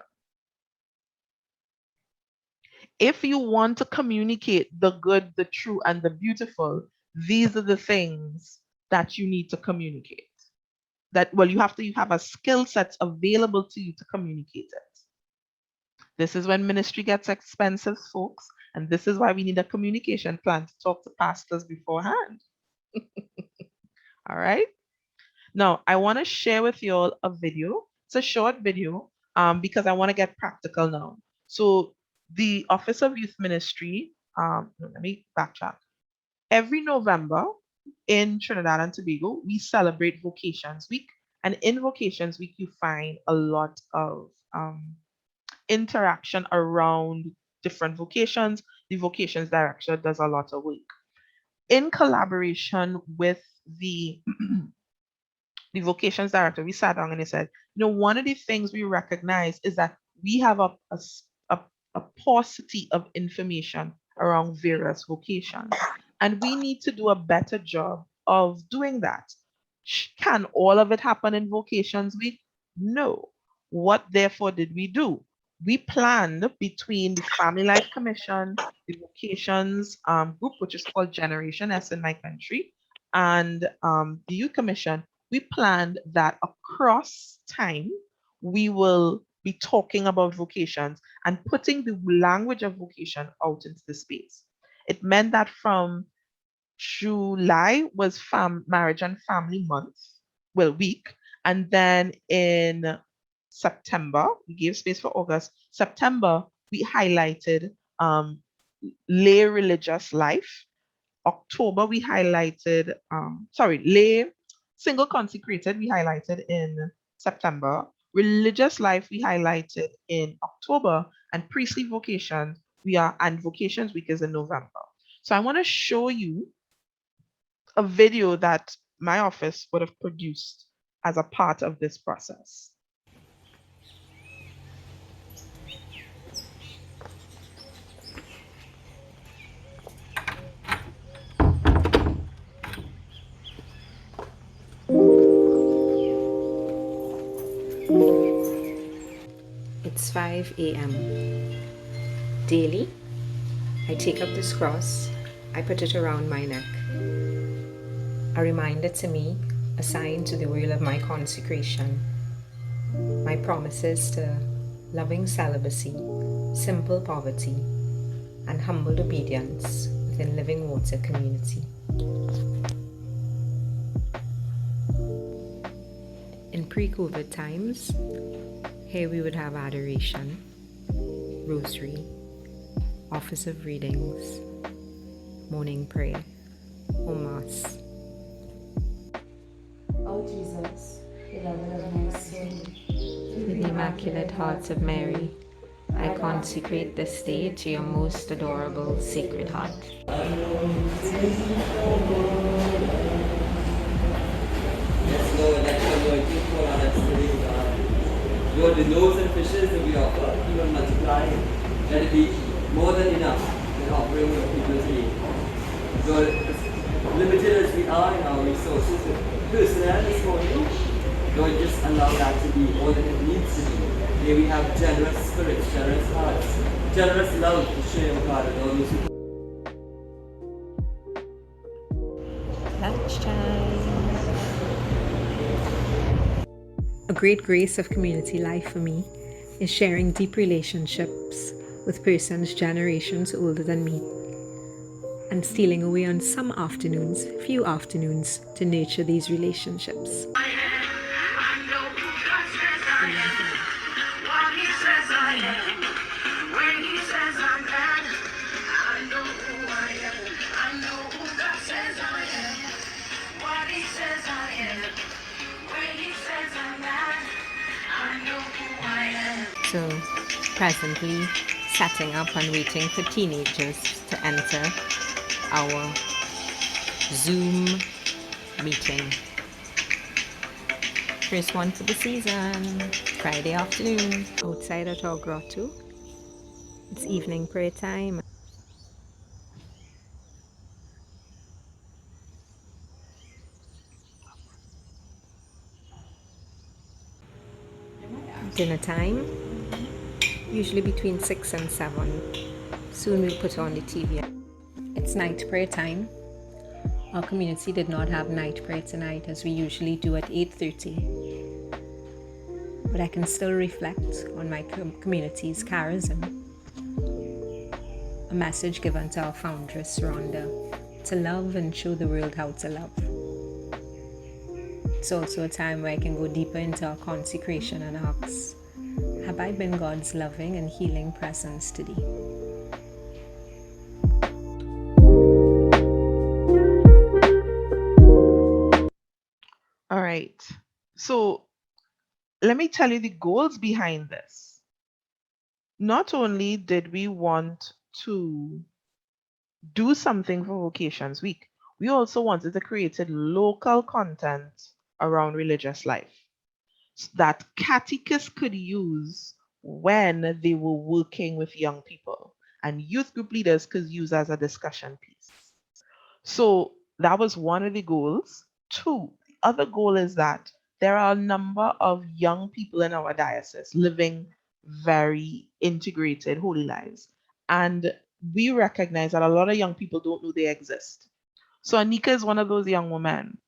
If you want to communicate the good, the true, and the beautiful, these are the things that you need to communicate. You have to have a skill set available to you to communicate it. This is when ministry gets expensive, folks, and this is why we need a communication plan to talk to pastors beforehand. All right. Now, I want to share with you all a video. It's a short video because I want to get practical now. So the Office of Youth Ministry, let me backtrack. Every November in Trinidad and Tobago, we celebrate Vocations Week. And in Vocations Week, you find a lot of interaction around different vocations. The vocations director does a lot of work. In collaboration with the the vocations director, we sat down and he said, one of the things we recognize is that we have a paucity of information around various vocations. And we need to do a better job of doing that. Can all of it happen in Vocations Week? No. What therefore did we do? We planned between the Family Life Commission, the Vocations group, which is called Generation S in my country, and the Youth Commission, we planned that across time, we will be talking about vocations and putting the language of vocation out into the space. It meant that from July was Marriage and Family Month, week, and then in September, we gave space for August. September, we highlighted lay religious life. October, we highlighted, lay single consecrated, we highlighted in September. Religious life, we highlighted in October, and priestly vocations, and Vocations Week is in November. So I want to show you a video that my office would have produced as a part of this process. It's 5 a.m. Daily, I take up this cross, I put it around my neck. A reminder to me, a sign to the will of my consecration. My promises to loving celibacy, simple poverty, and humble obedience within Living Water community. In pre-COVID times, here we would have adoration, rosary, office of readings, morning prayer, or mass. O Jesus, beloved of my soul, With the Immaculate Heart of Mary, I consecrate this day to your most adorable Sacred Heart. Yes, Lord, let your anointing fall on us today, God. Lord, the loaves and fishes that we offer, even multiplying, let it be more than enough in offering your people today. Lord, as limited as we are in our resources, personnel this morning, Lord, just allow that to be all that it needs to be. May we have generous spirits, generous hearts, generous love to share, God, with all those who A great grace of community life for me is sharing deep relationships with persons generations older than me, and stealing away on some afternoons, few afternoons, to nurture these relationships. So, presently setting up and waiting for teenagers to enter our Zoom meeting. First one for the season, Friday afternoon, outside at our grotto. It's evening prayer time. Dinner time, usually between 6 and 7. Soon we'll put on the TV. It's night prayer time. Our community did not have night prayer tonight as we usually do at 8:30. But I can still reflect on my community's charism. A message given to our foundress, Rhonda, to love and show the world how to love. It's also a time where I can go deeper into our consecration and ask, have I been God's loving and healing presence today? right. So let me tell you the goals behind this. Not only did we want to do something for Vocations Week, we also wanted to create local content around religious life that catechists could use when they were working with young people, and youth group leaders could use as a discussion piece. So that was one of the goals. Two, the other goal is that there are a number of young people in our diocese living very integrated holy lives. And we recognize that a lot of young people don't know they exist. So Anika is one of those young women.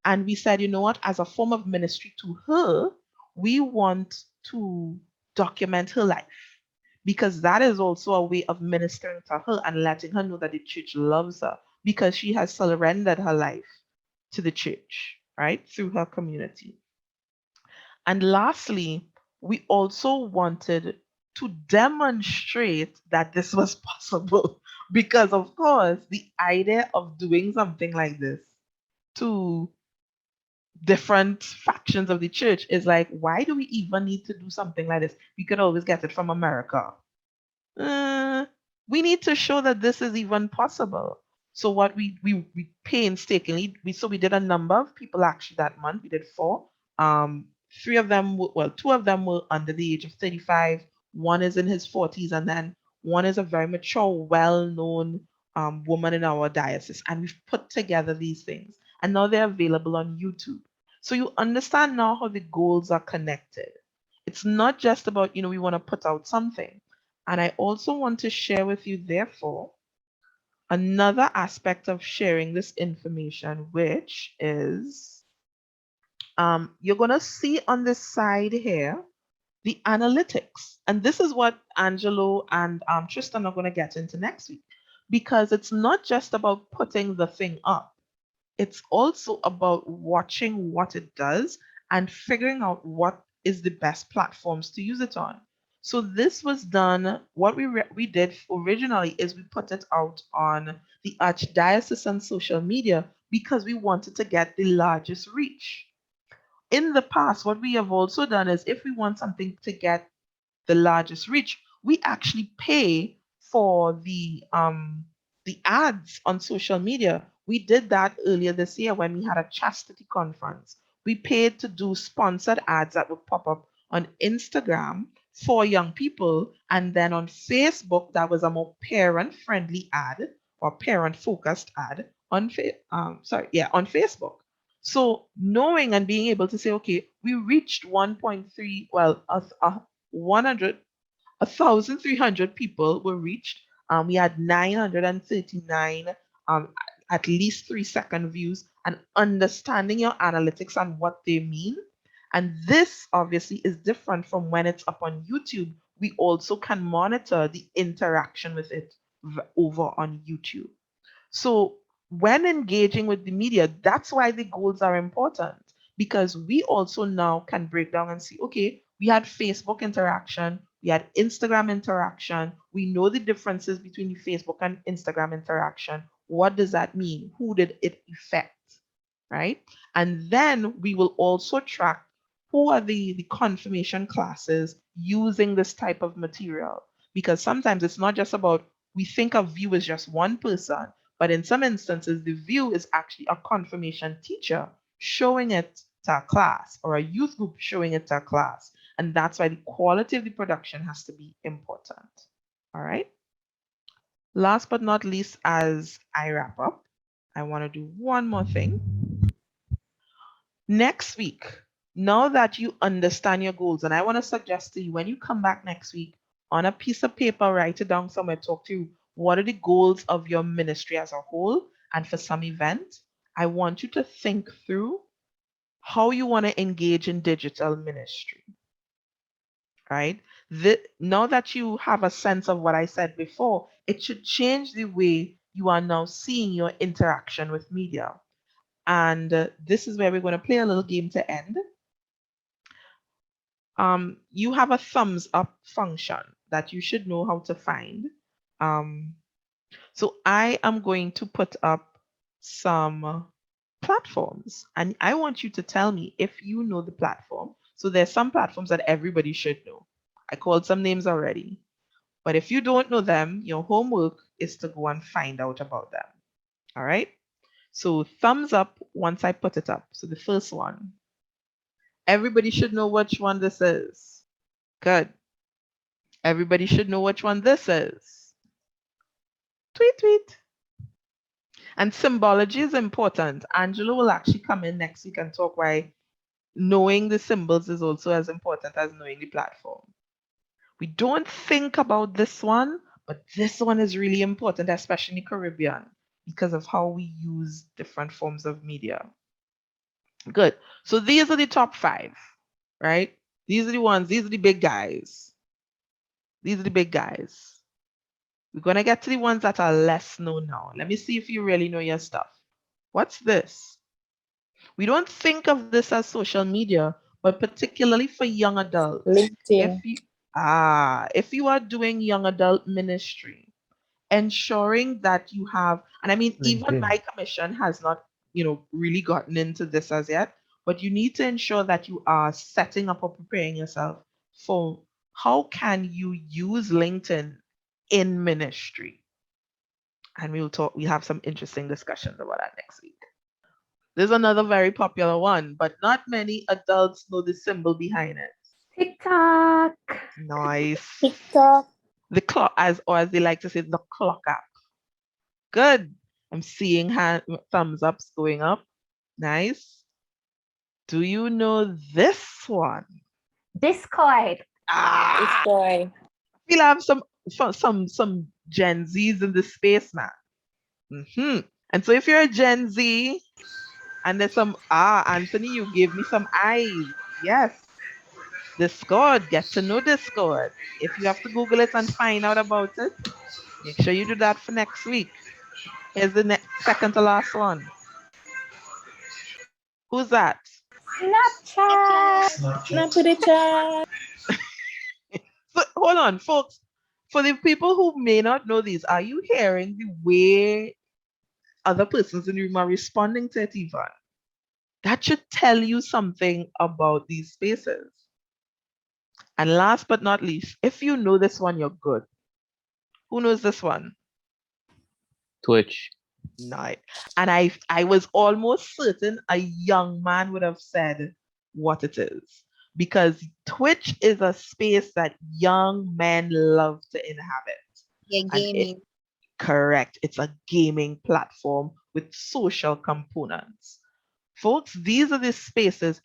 And we said, you know what, as a form of ministry to her, we want to document her life, because that is also a way of ministering to her and letting her know that the church loves her because she has surrendered her life to the church, right, through her community. And lastly, we also wanted to demonstrate that this was possible because, of course, the idea of doing something like this to different factions of the church is like, why do we even need to do something like this? We could always get it from America. We need to show that this is even possible. So what we painstakingly, we did a number of people actually that month. We did 4. Two of them were under the age of 35. One is in his 40s, and then one is a very mature, well-known woman in our diocese. And we've put together these things, and now they're available on YouTube. So you understand now how the goals are connected. It's not just about, we want to put out something. And I also want to share with you, therefore, another aspect of sharing this information, which is you're going to see on this side here the analytics. And this is what Angelo and Tristan are going to get into next week, because it's not just about putting the thing up. It's also about watching what it does and figuring out what is the best platforms to use it on. So this was done, what we did originally is we put it out on the Archdiocese and social media because we wanted to get the largest reach. In the past, what we have also done is if we want something to get the largest reach, we actually pay for the ads on social media. We did that earlier this year when we had a chastity conference. We paid to do sponsored ads that would pop up on Instagram for young people, and then on Facebook that was a more parent-friendly ad or parent-focused ad on Facebook. So knowing and being able to say, okay, we reached 1,300 people were reached. We had 939 at least 3-second views, and understanding your analytics and what they mean. And this obviously is different from when it's up on YouTube. We also can monitor the interaction with it over on YouTube. So when engaging with the media, that's why the goals are important, because we also now can break down and see, okay, we had Facebook interaction, we had Instagram interaction, we know the differences between the Facebook and Instagram interaction. What does that mean? Who did it affect, right? And then we will also track who are the confirmation classes using this type of material, because sometimes it's not just about, we think of view as just one person, but in some instances, the view is actually a confirmation teacher showing it to a class, or a youth group showing it to a class. And that's why the quality of the production has to be important. All right. Last but not least, as I wrap up, I want to do one more thing. Next week, now that you understand your goals, and I want to suggest to you, when you come back next week, on a piece of paper, write it down somewhere, talk to you. What are the goals of your ministry as a whole? And for some event, I want you to think through how you want to engage in digital ministry, right? Now that you have a sense of what I said before, it should change the way you are now seeing your interaction with media. And this is where we're going to play a little game to end. You have a thumbs up function that you should know how to find. So I am going to put up some platforms. And I want you to tell me if you know the platform. So there's some platforms that everybody should know. I called some names already. But if you don't know them, your homework is to go and find out about them. All right? So thumbs up once I put it up. So the first one. Everybody should know which one this is. Good. Everybody should know which one this is. Tweet, tweet. And symbology is important. Angela will actually come in next week and talk why knowing the symbols is also as important as knowing the platform. We don't think about this one, but this one is really important, especially in the Caribbean, because of how we use different forms of media. Good. So these are the top 5, right? These are the ones, these are the big guys. These are the big guys. We're going to get to the ones that are less known now. Let me see if you really know your stuff. What's this? We don't think of this as social media, but particularly for young adults. LinkedIn. If you are doing young adult ministry, ensuring that you have, and I mean, even LinkedIn. my commission has not, really gotten into this as yet, but you need to ensure that you are setting up or preparing yourself for how can you use LinkedIn in ministry. And we have some interesting discussions about that next week. There's another very popular one, but not many adults know the symbol behind it. TikTok. Nice. TikTok. The clock, as they like to say, the clock app. Good. I'm seeing thumbs ups going up. Nice. Do you know this one? Discord. Discord. I feel I have some Gen Zs in the space, man. And so if you're a Gen Z, and there's some, Anthony, you gave me some eyes. Yes. Discord, get to know Discord. If you have to Google it and find out about it, make sure you do that for next week. Here's the second to last one. Who's that? Snapchat. Snap with the chat. So, hold on, folks. For the people who may not know these, are you hearing the way other persons in the room are responding to it, Yvonne? That should tell you something about these spaces. And last but not least, if you know this one, you're good. Who knows this one? Twitch. Nice. And I was almost certain a young man would have said what it is, because Twitch is a space that young men love to inhabit. Yeah, gaming. Correct. It's a gaming platform with social components. Folks, these are the spaces,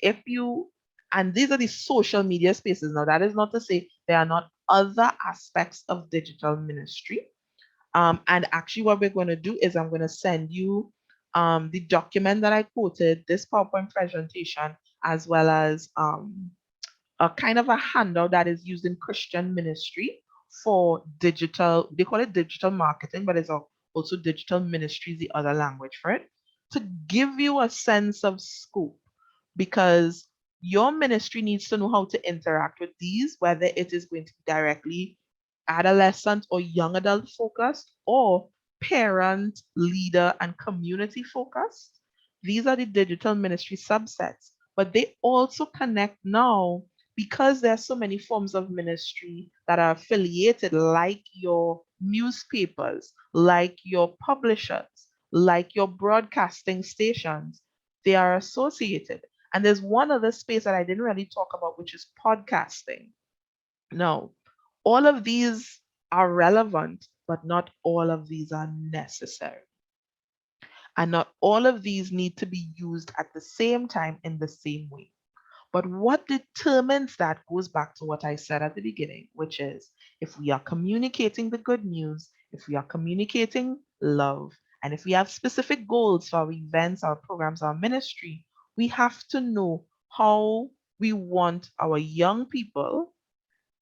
and these are the social media spaces. Now, that is not to say there are not other aspects of digital ministry. And actually what we're going to do is I'm going to send you the document that I quoted, this PowerPoint presentation, as well as a kind of a handout that is used in Christian ministry for digital, they call it digital marketing, but it's also digital ministry is the other language for it, to give you a sense of scope, because your ministry needs to know how to interact with these, whether it is going to be directly adolescent or young adult focused or parent, leader, and community focused. These are the digital ministry subsets, but they also connect now because there are so many forms of ministry that are affiliated, like your newspapers, like your publishers, like your broadcasting stations. They are associated. And there's one other space that I didn't really talk about, which is podcasting. Now, all of these are relevant, but not all of these are necessary. And not all of these need to be used at the same time in the same way. But what determines that goes back to what I said at the beginning, which is if we are communicating the good news, if we are communicating love, and if we have specific goals for our events, our programs, our ministry, we have to know how we want our young people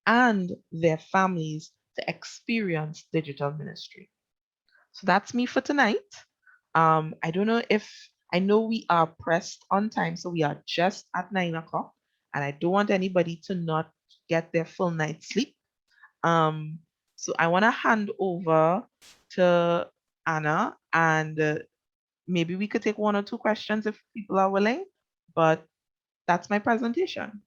and their families to experience digital ministry. So that's me for tonight. I don't know if I know we are pressed on time, so we are just at 9 o'clock, and I don't want anybody to not get their full night's sleep. So I want to hand over to Anna and maybe we could take 1 or 2 questions if people are willing, but that's my presentation.